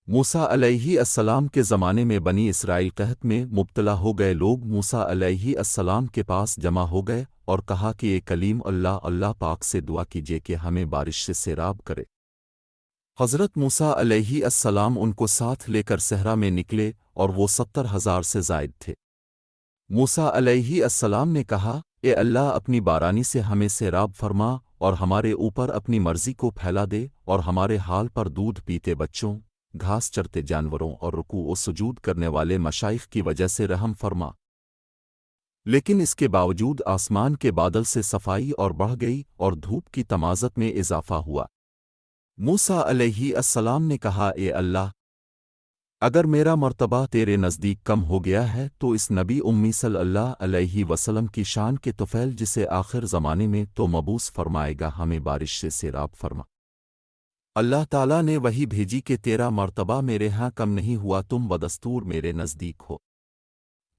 موسیٰ علیہ السلام کے زمانے میں بنی اسرائیل قحط میں مبتلا ہو گئے لوگ موسیٰ علیہ السلام کے پاس جمع ہو گئے اور کہا کہ یہ کلیم اللہ پاک سے دعا کیجیے کہ ہمیں بارش سے سیراب کرے۔ حضرت موسیٰ علیہ السلام ان کو ساتھ لے کر صحرا میں نکلے اور وہ 70,000 سے زائد تھے۔ موسیٰ علیہ السلام نے کہا، اے اللہ اپنی بارانی سے ہمیں سیراب فرما اور ہمارے اوپر اپنی مرضی کو پھیلا دے اور ہمارے حال پر دودھ پیتے بچوں، گھاس چرتے جانوروں اور رکوع و سجود کرنے والے مشائخ کی وجہ سے رحم فرما۔ لیکن اس کے باوجود آسمان کے بادل سے صفائی اور بڑھ گئی اور دھوپ کی تمازت میں اضافہ ہوا۔ موسیٰ علیہ السلام نے کہا، اے اللہ، اگر میرا مرتبہ تیرے نزدیک کم ہو گیا ہے تو اس نبی امی صلی اللہ علیہ وسلم کی شان کے طفیل جسے آخر زمانے میں تو مبعوث فرمائے گا ہمیں بارش سے سیراب فرما۔ اللہ تعالیٰ نے وہی بھیجی کہ تیرا مرتبہ میرے ہاں کم نہیں ہوا، تم بدستور میرے نزدیک ہو،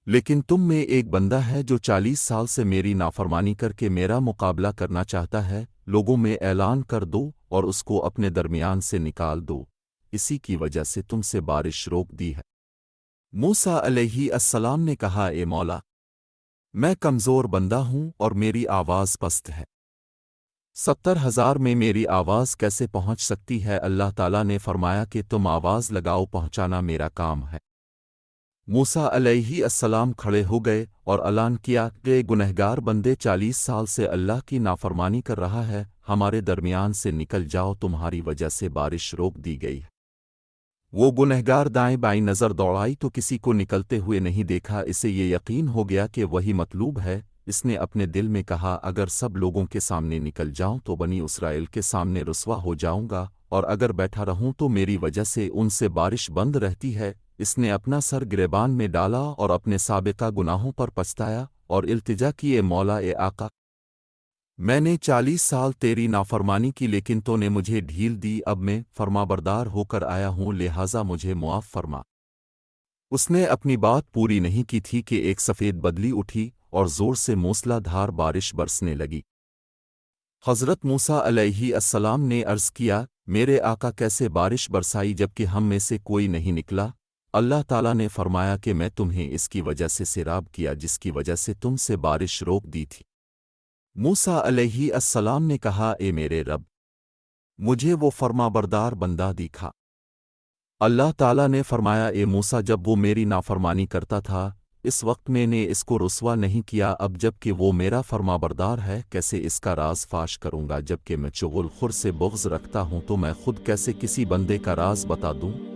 لیکن تم میں ایک بندہ ہے جو 40 سال سے میری نافرمانی کر کے میرا مقابلہ کرنا چاہتا ہے، لوگوں میں اعلان کر دو اور اس کو اپنے درمیان سے نکال دو، اسی کی وجہ سے تم سے بارش روک دی ہے۔ موسیٰ علیہ السلام نے کہا، اے مولا، میں کمزور بندہ ہوں اور میری آواز پست ہے، 70,000 میں میری آواز کیسے پہنچ سکتی ہے؟ اللہ تعالیٰ نے فرمایا کہ تم آواز لگاؤ، پہنچانا میرا کام ہے۔ موسیٰ علیہ السلام کھڑے ہو گئے اور اعلان کیا کہ گنہگار بندے 40 سال سے اللہ کی نافرمانی کر رہا ہے، ہمارے درمیان سے نکل جاؤ، تمہاری وجہ سے بارش روک دی گئی ہے۔ وہ گنہگار دائیں بائیں نظر دوڑائی تو کسی کو نکلتے ہوئے نہیں دیکھا، اسے یہ یقین ہو گیا کہ وہی مطلوب ہے۔ اس نے اپنے دل میں کہا، اگر سب لوگوں کے سامنے نکل جاؤں تو بنی اسرائیل کے سامنے رسوا ہو جاؤں گا، اور اگر بیٹھا رہوں تو میری وجہ سے ان سے بارش بند رہتی ہے۔ اس نے اپنا سر گریبان میں ڈالا اور اپنے سابقہ گناہوں پر پچھتایا اور التجا کی، اے مولا، اے آقا، میں نے 40 سال تیری نافرمانی کی لیکن تو نے مجھے ڈھیل دی، اب میں فرمانبردار ہو کر آیا ہوں، لہٰذا مجھے معاف فرما۔ اس نے اپنی بات پوری نہیں کی تھی کہ ایک سفید بدلی اٹھی اور زور سے موسلا دھار بارش برسنے لگی۔ حضرت موسیٰ علیہ السلام نے عرض کیا، میرے آقا، کیسے بارش برسائی جبکہ ہم میں سے کوئی نہیں نکلا؟ اللہ تعالیٰ نے فرمایا کہ میں تمہیں اس کی وجہ سے سیراب کیا جس کی وجہ سے تم سے بارش روک دی تھی۔ موسیٰ علیہ السلام نے کہا، اے میرے رب، مجھے وہ فرمانبردار بندہ دکھا۔ اللہ تعالیٰ نے فرمایا، اے موسیٰ، جب وہ میری نافرمانی کرتا تھا اس وقت میں نے اس کو رسوا نہیں کیا، اب جب کہ وہ میرا فرمانبردار ہے کیسے اس کا راز فاش کروں گا؟ جب کہ میں چغل خور سے بغض رکھتا ہوں تو میں خود کیسے کسی بندے کا راز بتا دوں؟